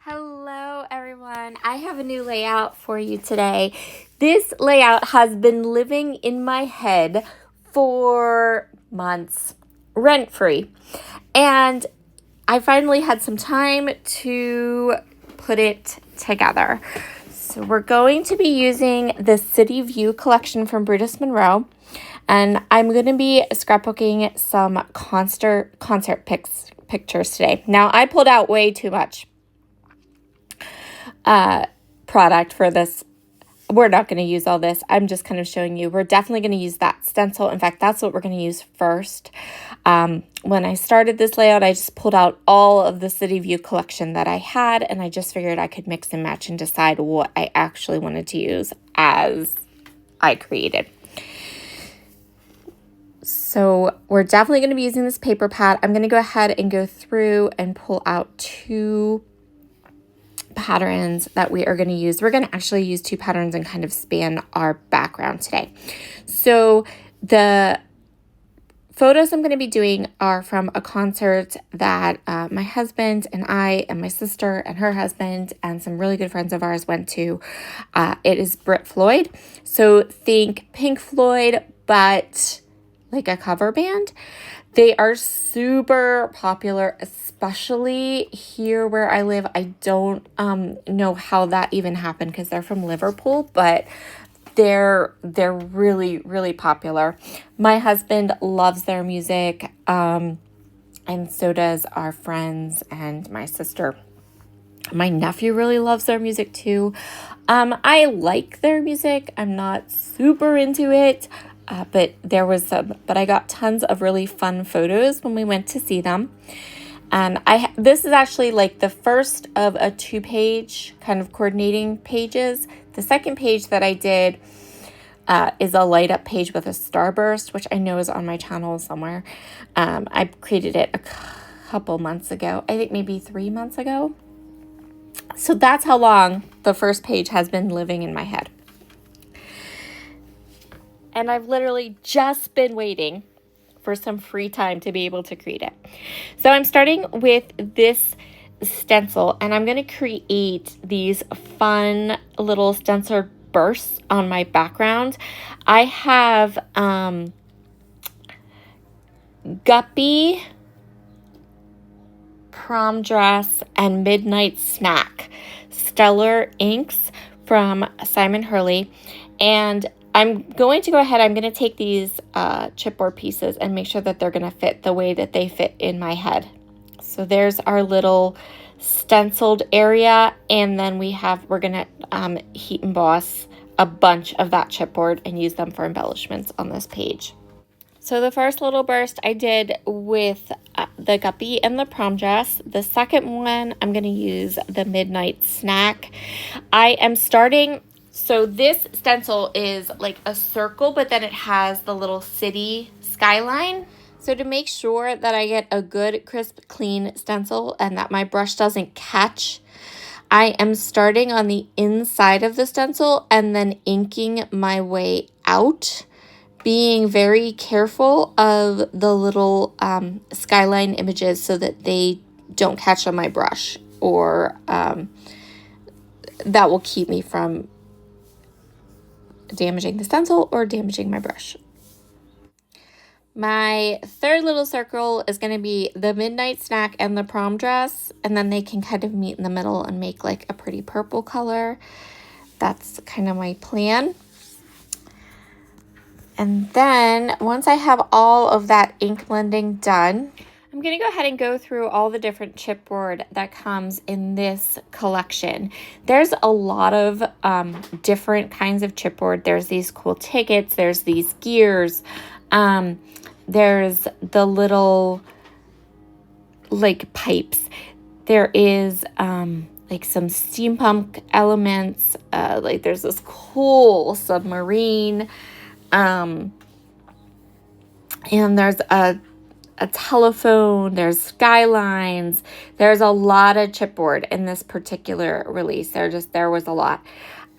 Hello everyone, I have a new layout for you today. This layout has been living in my head for months, rent-free, and I finally had some time to put it together. So we're going to be using the City View collection from Brutus Monroe, and I'm going to be scrapbooking some concert pictures today. Now, I pulled out way too much product for this. We're not going to use all this. I'm just kind of showing you. We're definitely going to use that stencil. In fact, that's what we're going to use first. When I started this layout, I just pulled out all of the City View collection that I had, and I just figured I could mix and match and decide what I actually wanted to use as I created. So we're definitely going to be using this paper pad. I'm going to go ahead and go through and pull out two patterns that we are going to use. We're going to actually use two patterns and kind of span our background today. So the photos I'm going to be doing are from a concert that my husband and I and my sister and her husband and some really good friends of ours went to. It is Brit Floyd. So think Pink Floyd, but like a cover band. They are super popular, especially here where I live. I don't know how that even happened because they're from Liverpool, but they're really, really popular. My husband loves their music, and so does our friends and my sister. My nephew really loves their music too. I like their music. I'm not super into it. But I got tons of really fun photos when we went to see them. And this is actually like the first of a 2-page kind of coordinating pages. The second page that I did is a light up page with a starburst, which I know is on my channel somewhere. I created it a couple months ago. I think maybe 3 months ago. So that's how long the first page has been living in my head. And I've literally just been waiting for some free time to be able to create it. So I'm starting with this stencil, and I'm going to create these fun little stencil bursts on my background. I have Guppy, Prom Dress, and Midnight Snack Stellar inks from Simon Hurley. And I'm going to go ahead, I'm going to take these chipboard pieces and make sure that they're going to fit the way that they fit in my head. So there's our little stenciled area, and then we're going to heat emboss a bunch of that chipboard and use them for embellishments on this page. So the first little burst I did with the Guppy and the Prom Dress. The second one, I'm going to use the Midnight Snack. I am starting... So this stencil is like a circle, but then it has the little city skyline. So to make sure that I get a good, crisp, clean stencil and that my brush doesn't catch, I am starting on the inside of the stencil and then inking my way out, being very careful of the little skyline images so that they don't catch on my brush, or that will keep me from damaging the stencil or damaging my brush. My third little circle is going to be the Midnight Snack and the Prom Dress, and then they can kind of meet in the middle and make like a pretty purple color. That's kind of my plan. And then once I have all of that ink blending done, I'm going to go ahead and go through all the different chipboard that comes in this collection. There's a lot of different kinds of chipboard. There's these cool tickets. There's these gears. There's the little like pipes. There is like some steampunk elements. Like there's this cool submarine. And there's a telephone, there's skylines, there's a lot of chipboard in this particular release. There was a lot.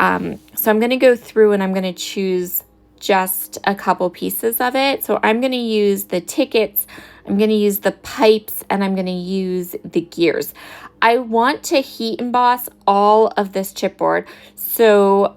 So I'm going to go through and I'm going to choose just a couple pieces of it. So I'm going to use the tickets I'm going to use the pipes, and I'm going to use the gears. I want to heat emboss all of this chipboard. So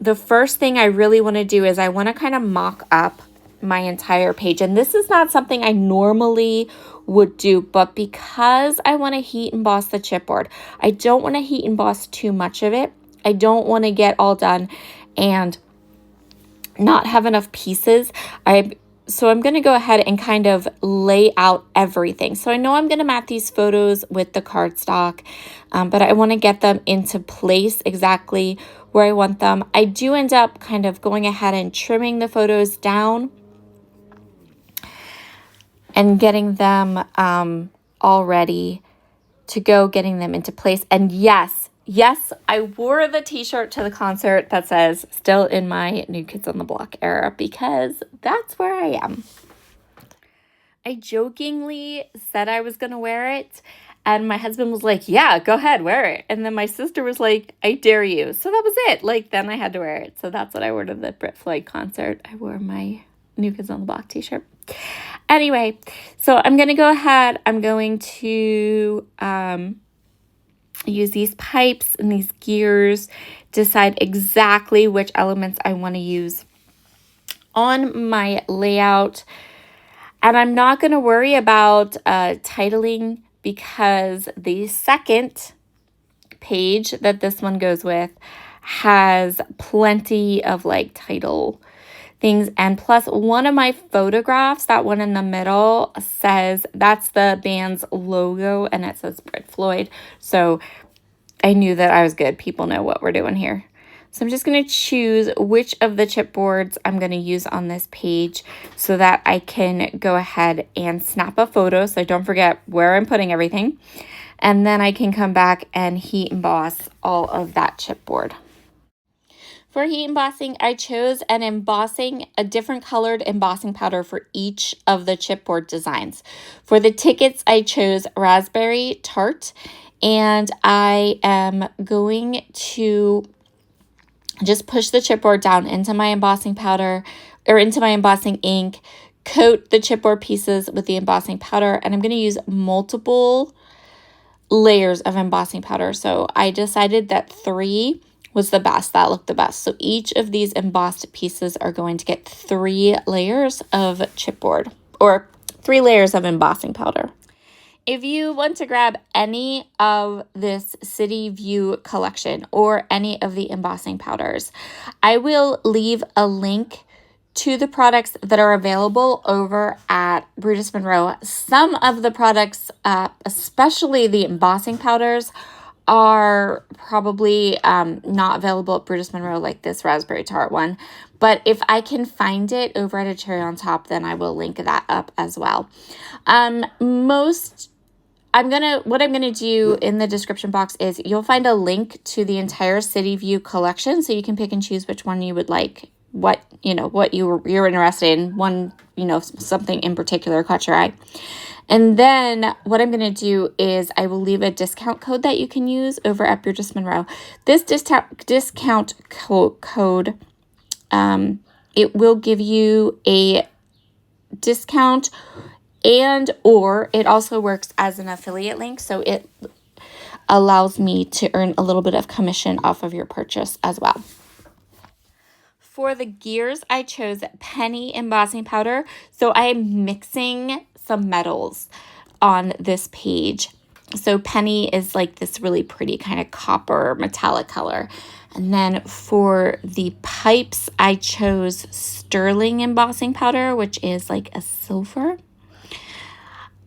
the first thing I really want to do is I want to kind of mock up my entire page. And this is not something I normally would do, but because I want to heat emboss the chipboard, I don't want to heat emboss too much of it. I don't want to get all done and not have enough pieces. So I'm going to go ahead and kind of lay out everything. So I know I'm going to mat these photos with the cardstock, but I want to get them into place exactly where I want them. I do end up kind of going ahead and trimming the photos down and getting them all ready to go, getting them into place. And yes, I wore the t-shirt to the concert that says still in my New Kids on the Block era, because that's where I am. I jokingly said I was going to wear it, and my husband was like, yeah, go ahead, wear it. And then my sister was like, I dare you. So that was it. Like, then I had to wear it. So that's what I wore to the Brit Floyd concert. I wore my New Kids on the Block t-shirt. Anyway, so I'm going to go ahead. I'm going to use these pipes and these gears, decide exactly which elements I want to use on my layout. And I'm not going to worry about titling, because the second page that this one goes with has plenty of like title things. And plus, one of my photographs, that one in the middle, says that's the band's logo, and it says Brit Floyd. So I knew that I was good. People know what we're doing here. So I'm just going to choose which of the chipboards I'm going to use on this page so that I can go ahead and snap a photo, so I don't forget where I'm putting everything. And then I can come back and heat emboss all of that chipboard. For heat embossing, I chose a different colored embossing powder for each of the chipboard designs. For the tickets, I chose Raspberry Tart, and I am going to just push the chipboard down into my embossing powder, or into my embossing ink, coat the chipboard pieces with the embossing powder, and I'm going to use multiple layers of embossing powder. So I decided that 3 was the best. That looked the best. So each of these embossed pieces are going to get 3 layers of chipboard, or 3 layers of embossing powder. If you want to grab any of this City View collection or any of the embossing powders, I will leave a link to the products that are available over at Brutus Monroe. Some of the products, especially the embossing powders, are probably not available at Brutus Monroe, like this Raspberry Tart one. But if I can find it over at A Cherry on Top, then I will link that up as well. What I'm gonna do in the description box is you'll find a link to the entire City View collection, so you can pick and choose which one you would like, what you're interested in, one, something in particular caught your eye. And then what I'm going to do is I will leave a discount code that you can use over at Brutus Monroe. This discount code, it will give you a discount, and or it also works as an affiliate link, so it allows me to earn a little bit of commission off of your purchase as well. For the gears, I chose Penny embossing powder. So I am mixing some metals on this page. So Penny is like this really pretty kind of copper metallic color. And then for the pipes, I chose Sterling embossing powder, which is like a silver.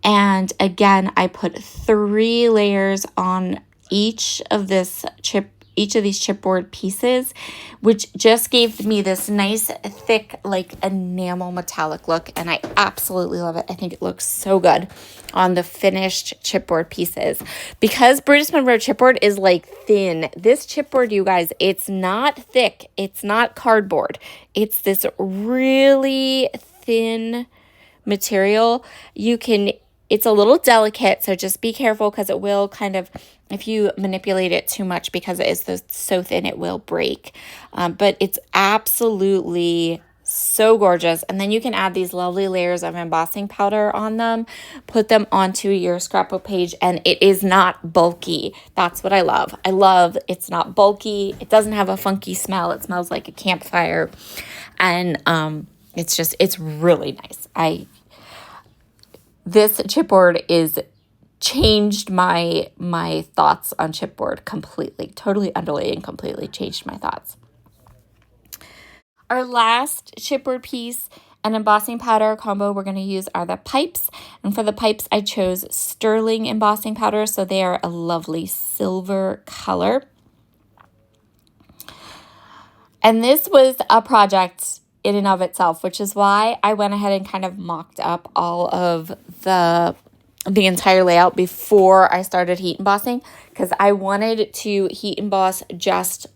And again, I put 3 layers on each of these chipboard pieces, which just gave me this nice thick like enamel metallic look, and I absolutely love it. I think it looks so good on the finished chipboard pieces. Because Brutus Monroe chipboard is like thin, this chipboard, you guys, it's not thick, it's not cardboard, it's this really thin material. It's a little delicate, so just be careful, because it will kind of, if you manipulate it too much, because it is so thin, it will break. But it's absolutely So gorgeous. And then you can add these lovely layers of embossing powder on them, put them onto your scrapbook page, and it is not bulky. That's what I love. I love it's not bulky. It doesn't have a funky smell. It smells like a campfire. And it's really nice. This chipboard is changed my thoughts on chipboard completely. Totally, utterly, and completely changed my thoughts. Our last chipboard piece and embossing powder combo we're going to use are the pipes. And for the pipes, I chose sterling embossing powder, so they are a lovely silver color. And this was a project in and of itself, which is why I went ahead and kind of mocked up all of the entire layout before I started heat embossing, because I wanted to heat emboss just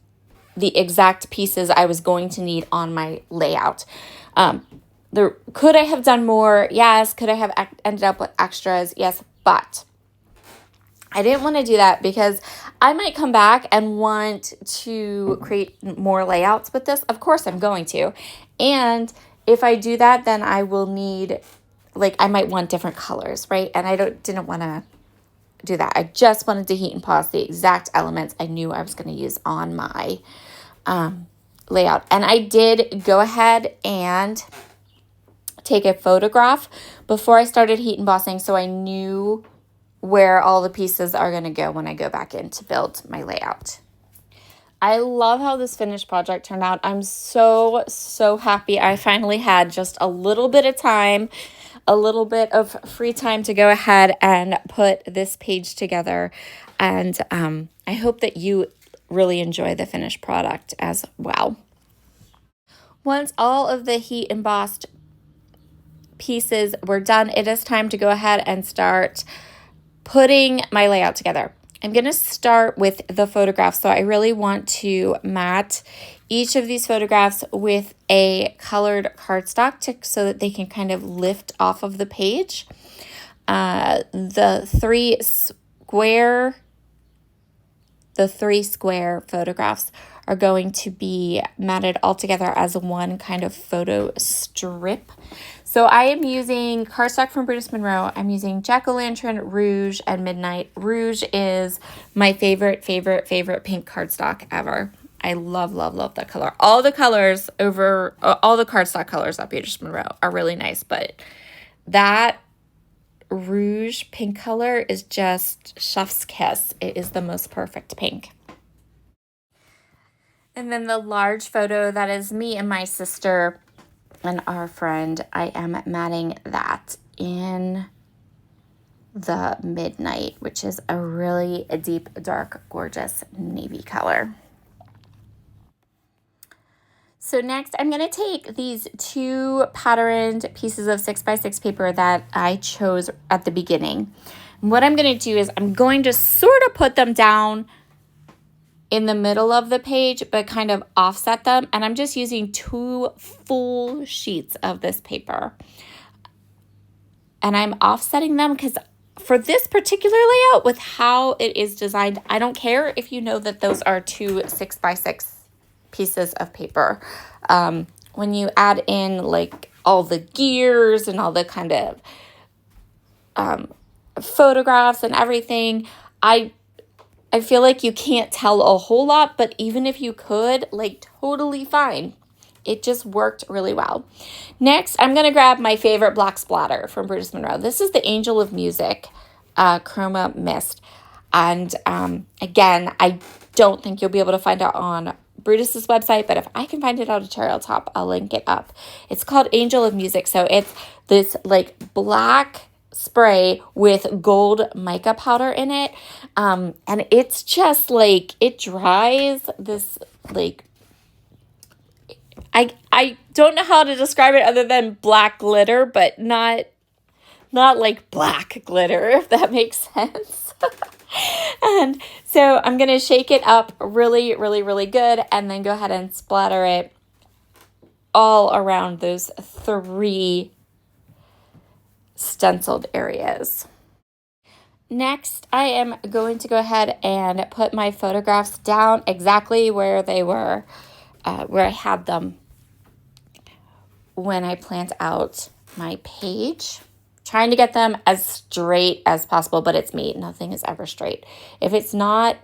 the exact pieces I was going to need on my layout. Could I have done more? Yes. Could I have ended up with extras? Yes. But I didn't want to do that because I might come back and want to create more layouts with this. Of course I'm going to. And if I do that, then I will need, I might want different colors, right? And I didn't want to do that. I just wanted to heat emboss the exact elements I knew I was going to use on my layout. And I did go ahead and take a photograph before I started heat embossing, so I knew where all the pieces are going to go when I go back in to build my layout. I love how this finished project turned out. I'm so happy I finally had just a little bit of time, a little bit of free time to go ahead and put this page together. And I hope that you really enjoy the finished product as well. Once all of the heat embossed pieces were done, it is time to go ahead and start putting my layout together. I'm going to start with the photographs. So I really want to mat each of these photographs with a colored cardstock so that they can kind of lift off of the page. The three square photographs are going to be matted all together as one kind of photo strip. So I am using cardstock from Brutus Monroe. I'm using Jack-O-Lantern, Rouge, and Midnight. Rouge is my favorite pink cardstock ever. I love that color. All the cardstock colors at Brutus Monroe are really nice, but that Rouge pink color is just chef's kiss. It is the most perfect pink. And then the large photo, that is me and my sister and our friend. I am matting that in the Midnight, which is a really deep, dark, gorgeous navy color. So next, I'm going to take these two patterned pieces of 6x6 paper that I chose at the beginning. And what I'm going to do is I'm going to sort of put them down in the middle of the page, but kind of offset them. And I'm just using 2 full sheets of this paper. And I'm offsetting them because for this particular layout, with how it is designed, I don't care if you know that those are 2 6x6 pieces of paper. When you add in all the gears and all the kind of photographs and everything, I feel like you can't tell a whole lot, but even if you could, totally fine. It just worked really well. Next, I'm going to grab my favorite black splatter from Brutus Monroe. This is the Angel of Music Chroma Mist. And again, I don't think you'll be able to find it on Brutus's website, but if I can find it out at Cherry Top, I'll link it up. It's called Angel of Music. So it's this black spray with gold mica powder in it. And it's just it dries this I don't know how to describe it other than black glitter, but not like black glitter, if that makes sense. And so I'm going to shake it up really, really, really good and then go ahead and splatter it all around those 3 stenciled areas. Next, I am going to go ahead and put my photographs down exactly where they were, where I had them when I plant out my page. Trying to get them as straight as possible, but it's me. Nothing is ever straight. If it's not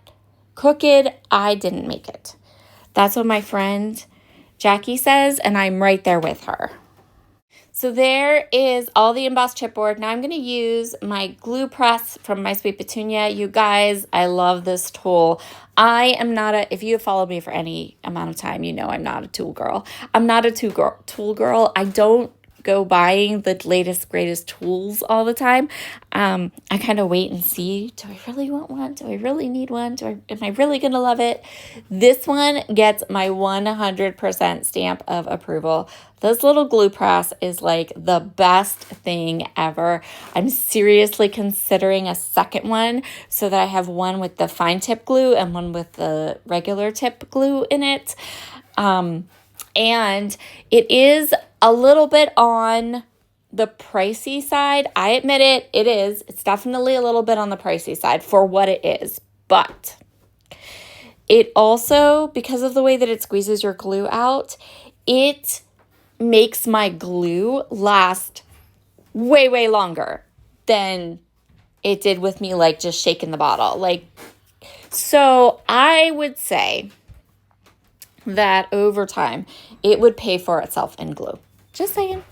crooked, I didn't make it. That's what my friend Jackie says, and I'm right there with her. So there is all the embossed chipboard. Now I'm going to use my glue press from My Sweet Petunia. You guys, I love this tool. I am not if you have followed me for any amount of time, you know I'm not a tool girl. I'm not a tool girl. I don't go buying the latest, greatest tools all the time. I kind of wait and see, do I really want one? Do I really need one? Am I really going to love it? This one gets my 100% stamp of approval. This little glue press is like the best thing ever. I'm seriously considering a second one so that I have one with the fine tip glue and one with the regular tip glue in it. And it is a little bit on the pricey side. I admit it, it is. It's definitely a little bit on the pricey side for what it is. But it also, because of the way that it squeezes your glue out, it makes my glue last way, way longer than it did with me, like just shaking the bottle. So I would say that over time, it would pay for itself in glue. Just saying.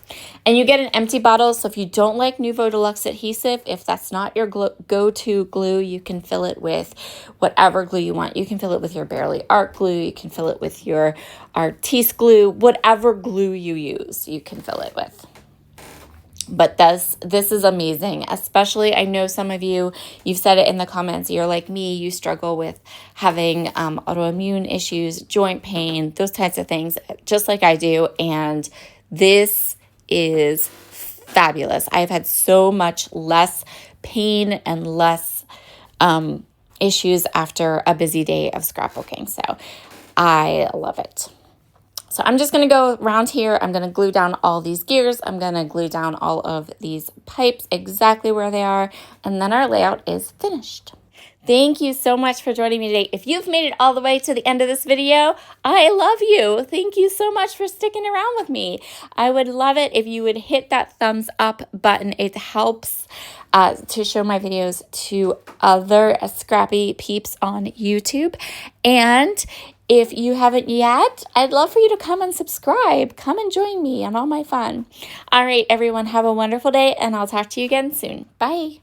And you get an empty bottle, so if you don't like Nouveau Deluxe adhesive, if that's not your go-to glue, you can fill it with whatever glue you want. You can fill it with your Barely Art glue, you can fill it with your Artiste glue, whatever glue you use, you can fill it with. But this is amazing, especially I know some of you've said it in the comments, you're like me, you struggle with having autoimmune issues, joint pain, those types of things, just like I do, and this is fabulous. I've had so much less pain and less issues after a busy day of scrapbooking, so I love it. So I'm just going to go around here. I'm going to glue down all these gears. I'm going to glue down all of these pipes exactly where they are. And then our layout is finished. Thank you so much for joining me today. If you've made it all the way to the end of this video, I love you. Thank you so much for sticking around with me. I would love it if you would hit that thumbs up button. It helps to show my videos to other scrappy peeps on YouTube. And if you haven't yet, I'd love for you to come and subscribe. Come and join me on all my fun. All right, everyone, have a wonderful day, and I'll talk to you again soon. Bye.